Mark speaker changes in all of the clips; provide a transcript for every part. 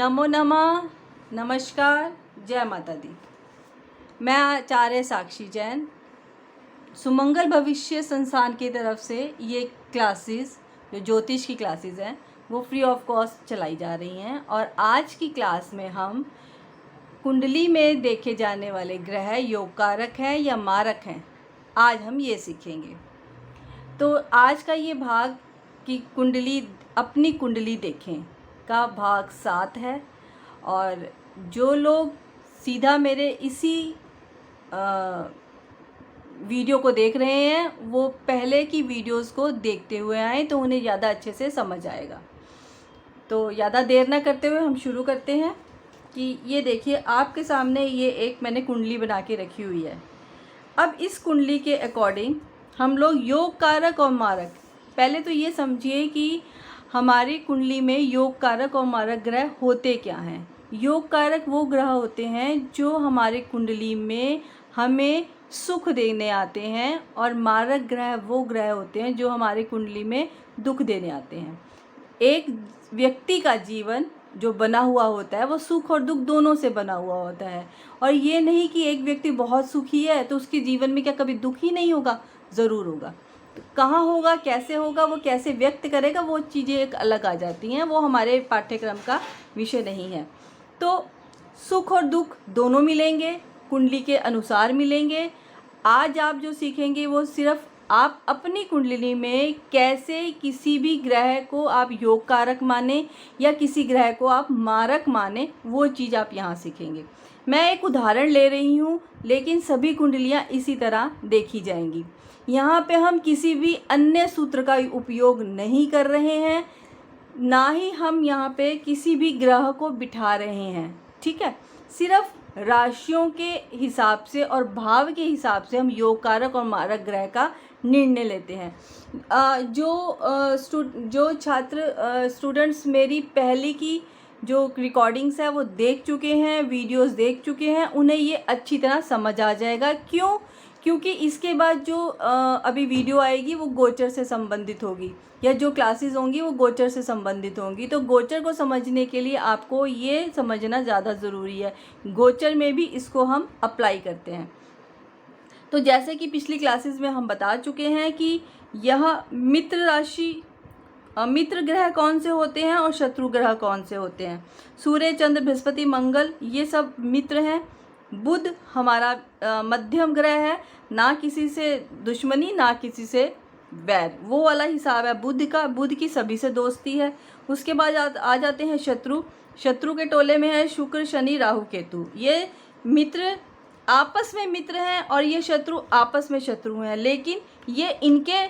Speaker 1: नमो नमः, नमस्कार, जय माता दी। मैं आचार्य साक्षी जैन सुमंगल भविष्य संस्थान की तरफ से ये क्लासेस जो ज्योतिष की क्लासेस हैं वो फ्री ऑफ कॉस्ट चलाई जा रही हैं। और आज की क्लास में हम कुंडली में देखे जाने वाले ग्रह योग कारक हैं या मारक हैं, आज हम ये सीखेंगे। तो आज का ये भाग कि कुंडली अपनी कुंडली देखें का भाग 7 है। और जो लोग सीधा मेरे इसी वीडियो को देख रहे हैं वो पहले की वीडियोस को देखते हुए आए तो उन्हें ज़्यादा अच्छे से समझ आएगा। तो ज़्यादा देर ना करते हुए हम शुरू करते हैं। कि ये देखिए आपके सामने ये एक मैंने कुंडली बना के रखी हुई है। अब इस कुंडली के अकॉर्डिंग हम लोग योग कारक और मारक, पहले तो ये समझिए कि हमारी कुंडली में योग कारक और मारक ग्रह होते क्या हैं। योग कारक वो ग्रह होते हैं जो हमारे कुंडली में हमें सुख देने आते हैं, और मारक ग्रह वो ग्रह होते हैं जो हमारी कुंडली में दुख देने आते हैं। एक व्यक्ति का जीवन जो बना हुआ होता है वो सुख और दुख दोनों से बना हुआ होता है। और ये नहीं कि एक व्यक्ति बहुत सुखी है तो उसके जीवन में क्या कभी दुख ही नहीं होगा, ज़रूर होगा। तो कहाँ होगा, कैसे होगा, वो कैसे व्यक्त करेगा, वो चीज़ें एक अलग आ जाती हैं, वो हमारे पाठ्यक्रम का विषय नहीं है। तो सुख और दुख दोनों मिलेंगे, कुंडली के अनुसार मिलेंगे। आज आप जो सीखेंगे वो सिर्फ आप अपनी कुंडली में कैसे किसी भी ग्रह को आप योग कारक माने या किसी ग्रह को आप मारक माने, वो चीज़ आप यहाँ सीखेंगे। मैं एक उदाहरण ले रही हूँ, लेकिन सभी कुंडलियाँ इसी तरह देखी जाएंगी। यहाँ पे हम किसी भी अन्य सूत्र का उपयोग नहीं कर रहे हैं, ना ही हम यहाँ पे किसी भी ग्रह को बिठा रहे हैं, ठीक है। सिर्फ राशियों के हिसाब से और भाव के हिसाब से हम योग कारक और मारक ग्रह का निर्णय लेते हैं। जो छात्र स्टूडेंट्स मेरी पहले की जो रिकॉर्डिंग्स है वो देख चुके हैं, वीडियोस देख चुके हैं, उन्हें ये अच्छी तरह समझ आ जाएगा। क्यों? क्योंकि इसके बाद जो अभी वीडियो आएगी वो गोचर से संबंधित होगी, या जो क्लासेस होंगी वो गोचर से संबंधित होंगी। तो गोचर को समझने के लिए आपको ये समझना ज़्यादा ज़रूरी है। गोचर में भी इसको हम अप्लाई करते हैं। तो जैसे कि पिछली क्लासेस में हम बता चुके हैं कि यह मित्र राशि, मित्र ग्रह कौन से होते हैं और शत्रु ग्रह कौन से होते हैं। सूर्य, चंद्र, बृहस्पति, मंगल ये सब मित्र हैं। बुध हमारा मध्यम ग्रह है, ना किसी से दुश्मनी ना किसी से वैर, वो वाला हिसाब है बुध का। बुध की सभी से दोस्ती है। उसके बाद आ जाते हैं शत्रु। शत्रु के टोले में है शुक्र, शनि, राहु, केतु। ये मित्र आपस में मित्र हैं और ये शत्रु आपस में शत्रु हैं, लेकिन ये इनके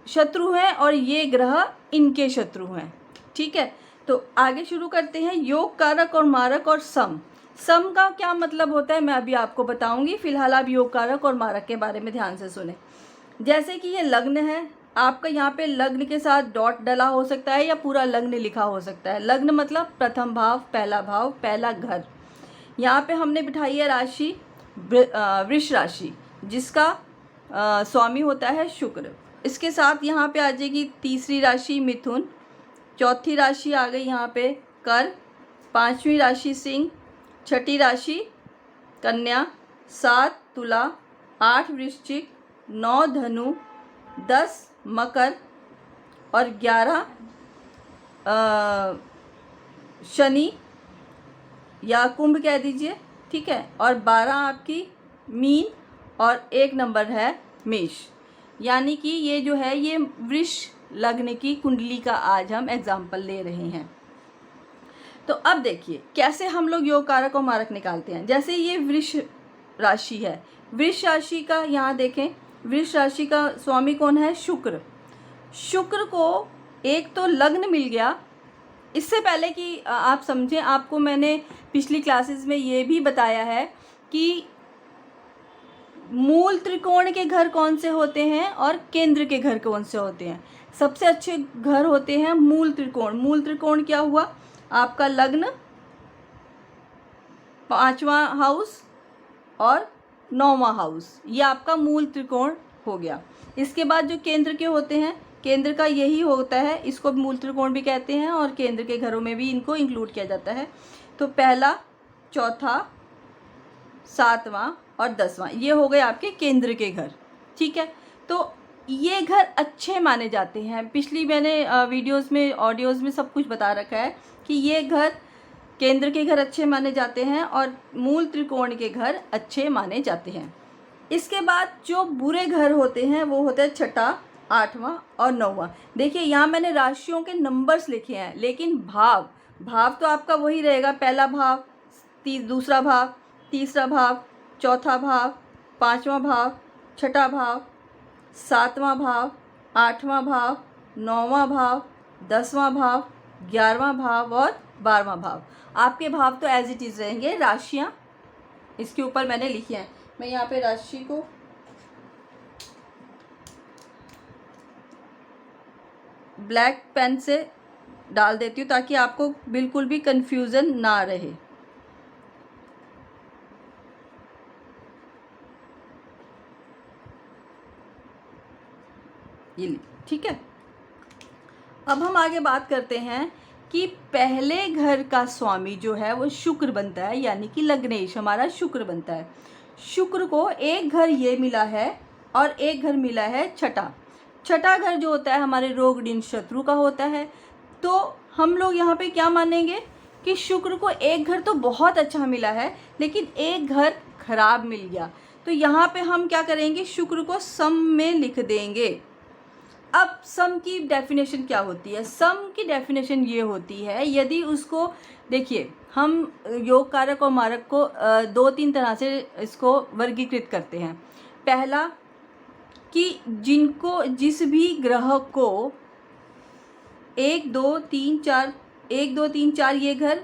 Speaker 1: शत्रु हैं और ये ग्रह इनके शत्रु हैं, ठीक है। तो आगे शुरू करते हैं। योग कारक और मारक और सम। सम का क्या मतलब होता है मैं अभी आपको बताऊंगी। फिलहाल आप योग कारक और मारक के बारे में ध्यान से सुने। जैसे कि ये लग्न है, आपका यहाँ पे लग्न के साथ डॉट डला हो सकता है या पूरा लग्न लिखा हो सकता है। लग्न मतलब प्रथम भाव, पहला घर। यहाँ पे हमने बिठाई है राशि वृष राशि, जिसका स्वामी होता है शुक्र। इसके साथ यहाँ पे आ जाएगी तीसरी राशि मिथुन, चौथी राशि आ गई यहाँ पे कर, पांचवी राशि सिंह, छठी राशि कन्या, 7 तुला, 8 वृश्चिक, 9 धनु, 10 मकर और 11 शनि या कुंभ कह दीजिए, ठीक है। और 12 आपकी मीन और 1 नंबर है मेष। यानी कि ये जो है ये वृष लग्न की कुंडली का आज हम एग्जाम्पल ले रहे हैं। तो अब देखिए कैसे हम लोग योग कारक और मारक निकालते हैं। जैसे ये वृष राशि है, वृष राशि का यहाँ देखें, वृष राशि का स्वामी कौन है? शुक्र। शुक्र को एक तो लग्न मिल गया। इससे पहले कि आप समझें, आपको मैंने पिछली क्लासेस में ये भी बताया है कि मूल त्रिकोण के घर कौन से होते हैं और केंद्र के घर कौन से होते हैं। सबसे अच्छे घर होते हैं मूल त्रिकोण। मूल त्रिकोण क्या हुआ? आपका लग्न, 5वां हाउस और 9वां हाउस, ये आपका मूल त्रिकोण हो गया। इसके बाद जो केंद्र के होते हैं, केंद्र का यही होता है, इसको मूल त्रिकोण भी कहते हैं और केंद्र के घरों में भी इनको इंक्लूड किया जाता है। तो पहला, चौथा, सातवां और 10वां ये हो गए आपके केंद्र के घर। ठीक है, तो ये घर अच्छे माने जाते हैं। पिछली मैंने वीडियोस में, ऑडियोज़ में सब कुछ बता रखा है कि ये घर, केंद्र के घर अच्छे माने जाते हैं और मूल त्रिकोण के घर अच्छे माने जाते हैं। इसके बाद जो बुरे घर होते हैं वो होता है छठा, 8वां और 9वां। देखिए यहाँ मैंने राशियों के नंबर्स लिखे हैं, लेकिन भाव तो आपका वही रहेगा। पहला भाव, दूसरा भाव, तीसरा भाव, चौथा भाव, 5वां भाव, छठा भाव, 7वां भाव, 8वां भाव, 9वां भाव, 10वां भाव, 11वां भाव और 12वां भाव। आपके भाव तो एज इट इज़ रहेंगे, राशियाँ इसके ऊपर मैंने लिखी हैं। मैं यहाँ पे राशि को ब्लैक पेन से डाल देती हूँ ताकि आपको बिल्कुल भी कंफ्यूजन ना रहे। ये ठीक है। अब हम आगे बात करते हैं कि पहले घर का स्वामी जो है वो शुक्र बनता है, यानी कि लग्नेश हमारा शुक्र बनता है। शुक्र को एक घर ये मिला है और एक घर मिला है छठा। छठा घर जो होता है हमारे रोग ऋण शत्रु का होता है। तो हम लोग यहाँ पे क्या मानेंगे कि शुक्र को एक घर तो बहुत अच्छा मिला है, लेकिन एक घर खराब मिल गया। तो यहाँ पे हम क्या करेंगे, शुक्र को सम में लिख देंगे। अब सम की डेफिनेशन क्या होती है? सम की डेफिनेशन ये होती है, यदि उसको देखिए, हम योग कारक और मारक को 2-3 तरह से इसको वर्गीकृत करते हैं। पहला कि जिनको, जिस भी ग्रह को 1 2 3 4 ये घर,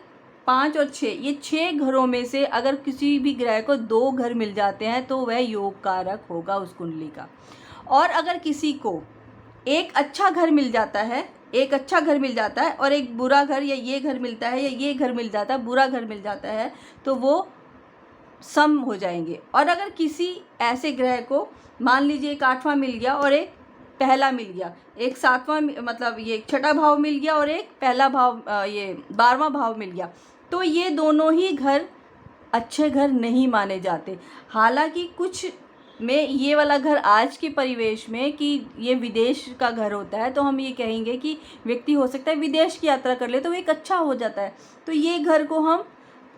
Speaker 1: 5 और 6 ये 6 घरों में से अगर किसी भी ग्रह को 2 घर मिल जाते हैं तो वह योग कारक होगा उस कुंडली का। और अगर किसी को एक अच्छा घर मिल जाता है, एक अच्छा घर मिल जाता है और एक बुरा घर, या ये घर मिलता है या ये घर मिल जाता है, बुरा घर मिल जाता है, तो वो सम हो जाएंगे। और अगर किसी ऐसे ग्रह को मान लीजिए एक 8वां मिल गया और एक पहला मिल गया, एक 7वां मतलब ये छठा भाव मिल गया और एक पहला भाव ये 12वां भाव मिल गया, तो ये दोनों ही घर अच्छे घर नहीं माने जाते। हालांकि कुछ में ये वाला घर आज के परिवेश में कि ये विदेश का घर होता है, तो हम ये कहेंगे कि व्यक्ति हो सकता है विदेश की यात्रा कर ले तो एक अच्छा हो जाता है। तो ये घर को हम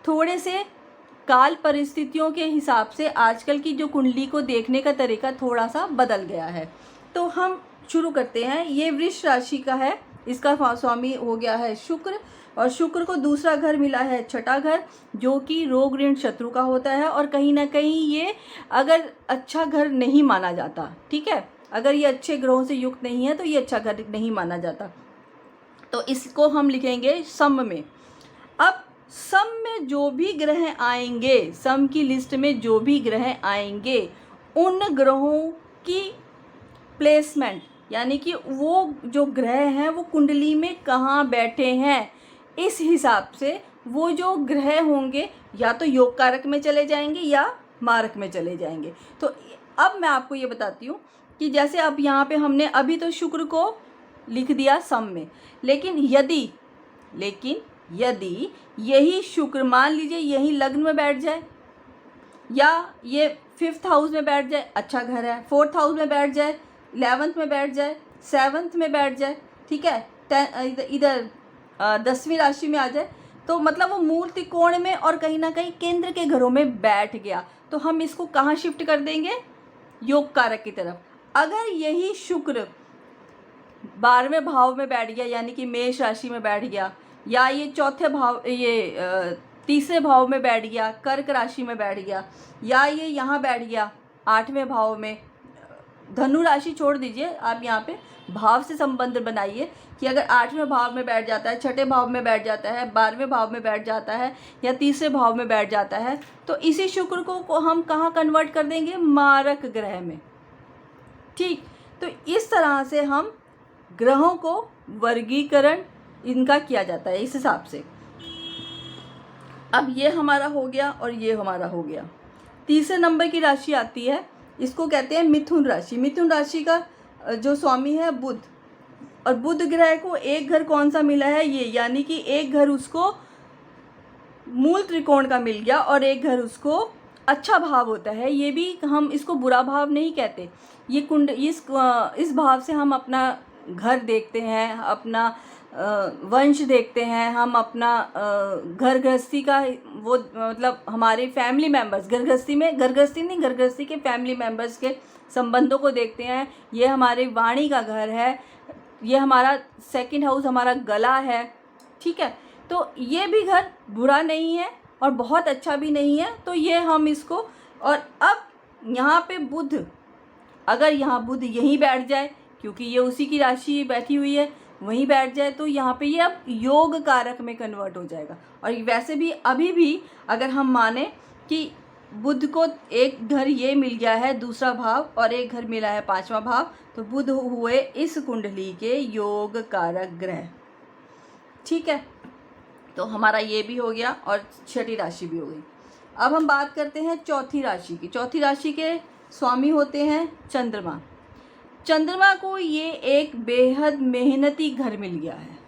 Speaker 1: थोड़े से काल परिस्थितियों के हिसाब से आजकल की जो कुंडली को देखने का तरीका थोड़ा सा बदल गया है। तो हम शुरू करते हैं। ये वृष राशि का है, इसका स्वामी हो गया है शुक्र, और शुक्र को दूसरा घर मिला है छठा घर, जो कि रोग ऋण शत्रु का होता है। और कहीं ना कहीं ये अगर अच्छा घर नहीं माना जाता, ठीक है, अगर ये अच्छे ग्रहों से युक्त नहीं है तो ये अच्छा घर नहीं माना जाता। तो इसको हम लिखेंगे सम में। अब सम में जो भी ग्रह आएंगे, सम की लिस्ट में जो भी ग्रह आएंगे, उन ग्रहों की प्लेसमेंट, यानी कि वो जो ग्रह हैं वो कुंडली में कहाँ बैठे हैं, इस हिसाब से वो जो ग्रह होंगे या तो योग कारक में चले जाएंगे या मारक में चले जाएंगे। तो अब मैं आपको ये बताती हूँ कि जैसे अब यहाँ पे हमने अभी तो शुक्र को लिख दिया सम में, लेकिन यदि यही शुक्र मान लीजिए यही लग्न में बैठ जाए, या ये 5th हाउस में बैठ जाए, अच्छा घर है, 4th हाउस में बैठ जाए, 11th में बैठ जाए, 7th में बैठ जाए, ठीक है, इधर 10वीं राशि में आ जाए, तो मतलब वो मूल त्रिकोण में और कहीं ना कहीं केंद्र के घरों में बैठ गया, तो हम इसको कहाँ शिफ्ट कर देंगे, योग कारक की तरफ। अगर यही शुक्र 12वें भाव में बैठ गया, यानी कि मेष राशि में बैठ गया, या ये चौथे भाव, ये तीसरे भाव में बैठ गया, कर्क राशि में बैठ गया, या ये यहाँ बैठ गया 8वें भाव में, धनु राशि छोड़ दीजिए, आप यहाँ पे भाव से संबंध बनाइए कि अगर 8वें भाव में बैठ जाता है, छठे भाव में बैठ जाता है, 12वें भाव में बैठ जाता है, या तीसरे भाव में बैठ जाता है, तो इसी शुक्र को हम कहाँ कन्वर्ट कर देंगे, मारक ग्रह में। ठीक, तो इस तरह से हम ग्रहों को वर्गीकरण इनका किया जाता है इस हिसाब से। अब ये हमारा हो गया और ये हमारा हो गया। तीसरे नंबर की राशि आती है, इसको कहते हैं मिथुन राशि। मिथुन राशि का जो स्वामी है बुध, और बुध ग्रह को एक घर कौन सा मिला है, ये, यानी कि एक घर उसको मूल त्रिकोण का मिल गया और एक घर उसको अच्छा भाव होता है। ये भी हम इसको बुरा भाव नहीं कहते। ये कुंड इस भाव से हम अपना घर देखते हैं, अपना वंश देखते हैं, हम अपना घर गृहस्थी का वो मतलब हमारे फैमिली मेम्बर्स, घर गृहस्थी के फैमिली मेम्बर्स के संबंधों को देखते हैं। ये हमारे वाणी का घर है, ये हमारा सेकंड हाउस, हमारा गला है, ठीक है। तो ये भी घर बुरा नहीं है और बहुत अच्छा भी नहीं है। तो ये हम इसको, और अब यहाँ पे बुध, अगर यहाँ बुध यहीं बैठ जाए, क्योंकि ये उसी की राशि बैठी हुई है, वहीं बैठ जाए, तो यहाँ पे ये अब योग कारक में कन्वर्ट हो जाएगा। और वैसे भी अभी भी अगर हम माने कि बुध को एक घर ये मिल गया है दूसरा भाव और एक घर मिला है पांचवा भाव, तो बुध हुए इस कुंडली के योग कारक ग्रह, ठीक है। तो हमारा ये भी हो गया और छठी राशि भी हो गई। अब हम बात करते हैं चौथी राशि की। चौथी राशि के स्वामी होते हैं चंद्रमा। चंद्रमा को ये एक बेहद मेहनती घर मिल गया है,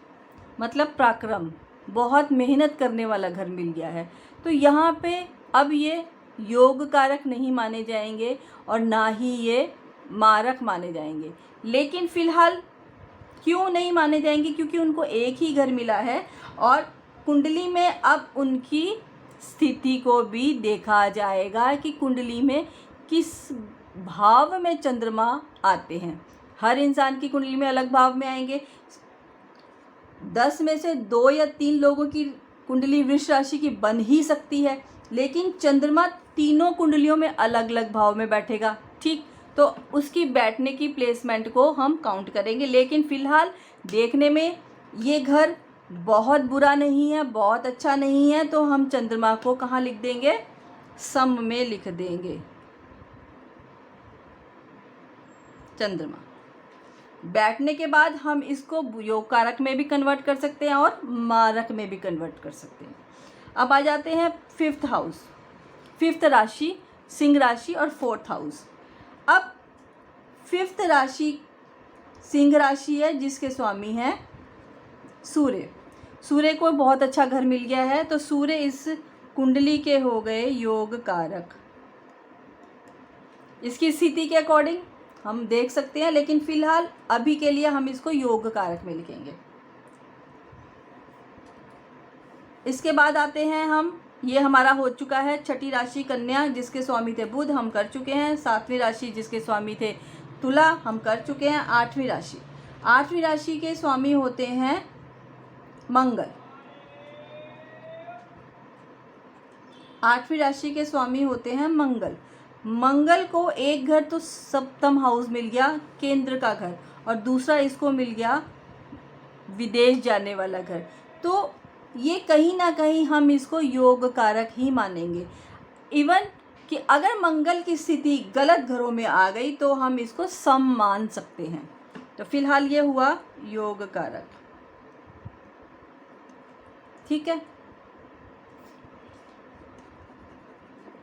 Speaker 1: मतलब पराक्रम, बहुत मेहनत करने वाला घर मिल गया है। तो यहाँ पे अब ये योग कारक नहीं माने जाएंगे और ना ही ये मारक माने जाएंगे। लेकिन फिलहाल क्यों नहीं माने जाएंगे, क्योंकि उनको एक ही घर मिला है और कुंडली में अब उनकी स्थिति को भी देखा जाएगा कि कुंडली में किस भाव में चंद्रमा आते हैं। हर इंसान की कुंडली में अलग भाव में आएंगे। 10 में से 2 या 3 लोगों की कुंडली वृष राशि की बन ही सकती है, लेकिन चंद्रमा तीनों कुंडलियों में अलग अलग भाव में बैठेगा, ठीक। तो उसकी बैठने की प्लेसमेंट को हम काउंट करेंगे। लेकिन फिलहाल देखने में ये घर बहुत बुरा नहीं है, बहुत अच्छा नहीं है, तो हम चंद्रमा को कहाँ लिख देंगे, सम में लिख देंगे। चंद्रमा बैठने के बाद हम इसको योग कारक में भी कन्वर्ट कर सकते हैं और मारक में भी कन्वर्ट कर सकते हैं। अब आ जाते हैं 5th हाउस, 5th राशि सिंह राशि और 4th हाउस। अब 5th राशि सिंह राशि है जिसके स्वामी हैं सूर्य। सूर्य को बहुत अच्छा घर मिल गया है, तो सूर्य इस कुंडली के हो गए योग कारक। इसकी स्थिति के अकॉर्डिंग हम देख सकते हैं, लेकिन फिलहाल अभी के लिए हम इसको योग कारक में लिखेंगे। इसके बाद आते हैं हम, ये हमारा हो चुका है छठी राशि कन्या जिसके स्वामी थे बुध, हम कर चुके हैं। 7वीं राशि जिसके स्वामी थे तुला, हम कर चुके हैं। 8वीं राशि, 8वीं राशि के स्वामी होते हैं मंगल। 8वीं राशि के स्वामी होते हैं मंगल। मंगल को एक घर तो 7th हाउस मिल गया, केंद्र का घर, और दूसरा इसको मिल गया विदेश जाने वाला घर। तो ये कहीं ना कहीं हम इसको योग कारक ही मानेंगे। इवन कि अगर मंगल की स्थिति गलत घरों में आ गई तो हम इसको सम मान सकते हैं। तो फिलहाल ये हुआ योग कारक, ठीक है।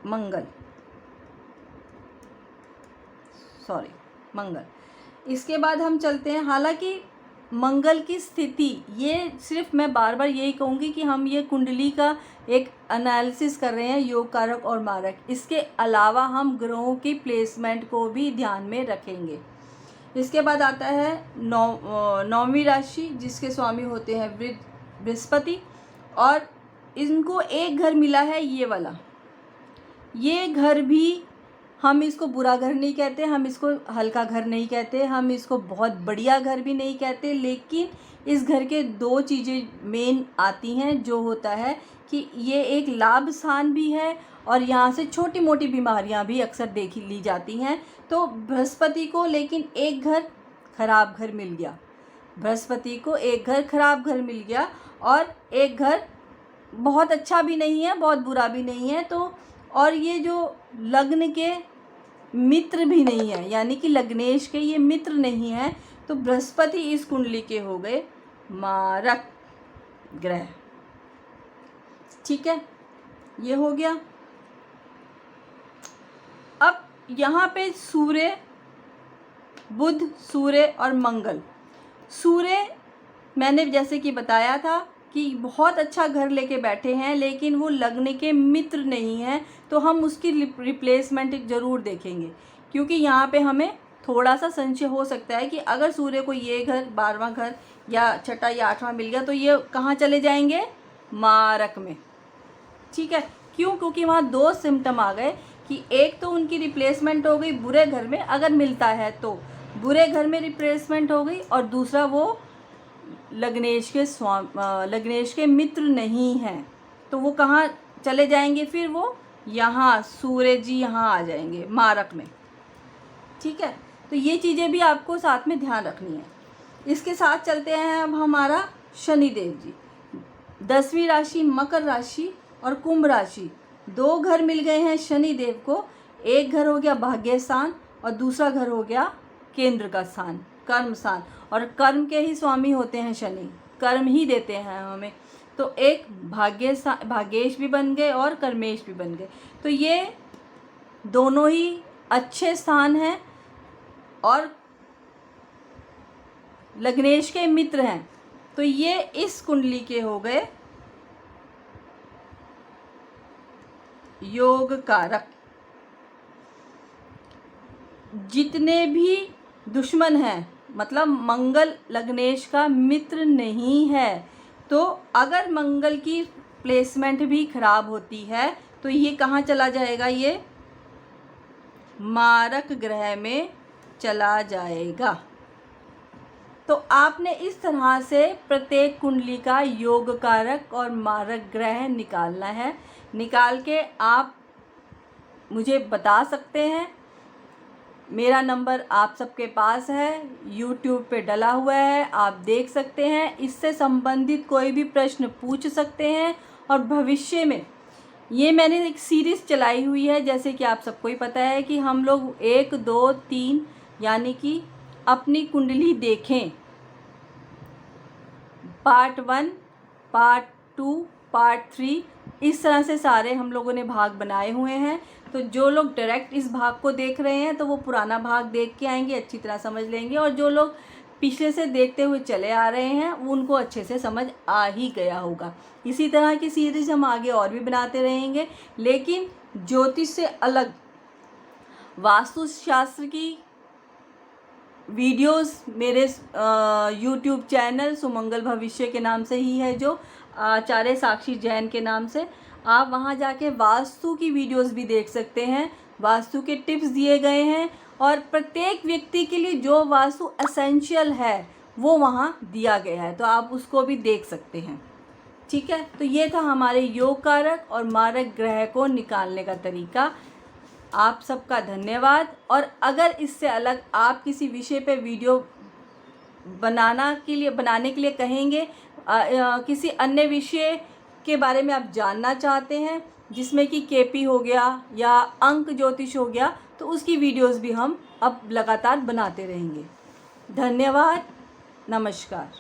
Speaker 1: मंगल, इसके बाद हम चलते हैं। हालांकि मंगल की स्थिति, ये सिर्फ मैं बार बार यही कहूँगी कि हम ये कुंडली का एक एनालिसिस कर रहे हैं योग कारक और मारक। इसके अलावा हम ग्रहों की प्लेसमेंट को भी ध्यान में रखेंगे। इसके बाद आता है 9वीं राशि जिसके स्वामी होते हैं बृहस्पति, और इनको एक घर मिला है ये वाला। ये घर भी हम इसको बुरा घर नहीं कहते, हम इसको हल्का घर नहीं कहते, हम इसको बहुत बढ़िया घर भी नहीं कहते। लेकिन इस घर के 2 चीज़ें मेन आती हैं, जो होता है कि ये एक लाभ स्थान भी है और यहाँ से छोटी मोटी बीमारियाँ भी अक्सर देखी ली जाती हैं। तो बृहस्पति को लेकिन एक घर खराब घर मिल गया, बृहस्पति को एक घर खराब घर मिल गया और एक घर बहुत अच्छा भी नहीं है, बहुत बुरा भी नहीं है। तो और ये जो लग्न के मित्र भी नहीं है, यानी कि लग्नेश के ये मित्र नहीं है, तो बृहस्पति इस कुंडली के हो गए मारक ग्रह, ठीक है। ये हो गया। अब यहाँ पे सूर्य, बुध, सूर्य और मंगल। सूर्य मैंने जैसे कि बताया था कि बहुत अच्छा घर लेके बैठे हैं, लेकिन वो लगने के मित्र नहीं हैं, तो हम उसकी रिप्लेसमेंट ज़रूर देखेंगे, क्योंकि यहाँ पे हमें थोड़ा सा संशय हो सकता है कि अगर सूर्य को ये घर 12वां घर या छठा या 8वां मिल गया तो ये कहाँ चले जाएंगे, मारक में। ठीक है, क्यों? क्योंकि वहाँ 2 सिम्टम आ गए कि एक तो उनकी रिप्लेसमेंट हो गई बुरे घर में, अगर मिलता है तो बुरे घर में रिप्लेसमेंट हो गई, और दूसरा वो लग्नेश के मित्र नहीं हैं, तो वो कहाँ चले जाएंगे फिर, वो यहाँ सूर्य जी यहाँ आ जाएंगे मारक में। ठीक है, तो ये चीज़ें भी आपको साथ में ध्यान रखनी है। इसके साथ चलते हैं अब हमारा शनिदेव जी। 10वीं राशि मकर राशि और कुंभ राशि, 2 घर मिल गए हैं शनिदेव को। एक घर हो गया भाग्य स्थान और दूसरा घर हो गया केंद्र का स्थान, कर्म स्थान, और कर्म के ही स्वामी होते हैं शनि, कर्म ही देते हैं हमें। तो एक भाग्येश भी बन गए और कर्मेश भी बन गए, तो ये दोनों ही अच्छे स्थान हैं और लग्नेश के मित्र हैं, तो ये इस कुंडली के हो गए योग कारक। जितने भी दुश्मन हैं, मतलब मंगल लग्नेश का मित्र नहीं है, तो अगर मंगल की प्लेसमेंट भी खराब होती है तो ये कहाँ चला जाएगा, ये मारक ग्रह में चला जाएगा। तो आपने इस तरह से प्रत्येक कुंडली का योग कारक और मारक ग्रह निकालना है। निकाल के आप मुझे बता सकते हैं। मेरा नंबर आप सबके पास है, YouTube पे डला हुआ है, आप देख सकते हैं। इससे संबंधित कोई भी प्रश्न पूछ सकते हैं। और भविष्य में ये मैंने एक सीरीज़ चलाई हुई है, जैसे कि आप सबको ही पता है कि हम लोग 1, 2, 3 यानी कि अपनी कुंडली देखें, पार्ट 1, पार्ट 2, पार्ट 3, इस तरह से सारे हम लोगों ने भाग बनाए हुए हैं। तो जो लोग डायरेक्ट इस भाग को देख रहे हैं तो वो पुराना भाग देख के आएंगे, अच्छी तरह समझ लेंगे, और जो लोग पिछले से देखते हुए चले आ रहे हैं उनको अच्छे से समझ आ ही गया होगा। इसी तरह की सीरीज़ हम आगे और भी बनाते रहेंगे, लेकिन ज्योतिष से अलग वास्तुशास्त्र की वीडियोस मेरे YouTube चैनल सुमंगल भविष्य के नाम से ही है, जो आचार्य साक्षी जैन के नाम से, आप वहां जाके वास्तु की वीडियोस भी देख सकते हैं। वास्तु के टिप्स दिए गए हैं और प्रत्येक व्यक्ति के लिए जो वास्तु एसेंशियल है वो वहां दिया गया है, तो आप उसको भी देख सकते हैं। ठीक है, तो ये था हमारे योग कारक और मारक ग्रह को निकालने का तरीका। आप सबका धन्यवाद। और अगर इससे अलग आप किसी विषय पे वीडियो बनाने के लिए कहेंगे, किसी अन्य विषय के बारे में आप जानना चाहते हैं जिसमें कि केपी हो गया या अंक ज्योतिष हो गया, तो उसकी वीडियोस भी हम अब लगातार बनाते रहेंगे। धन्यवाद, नमस्कार।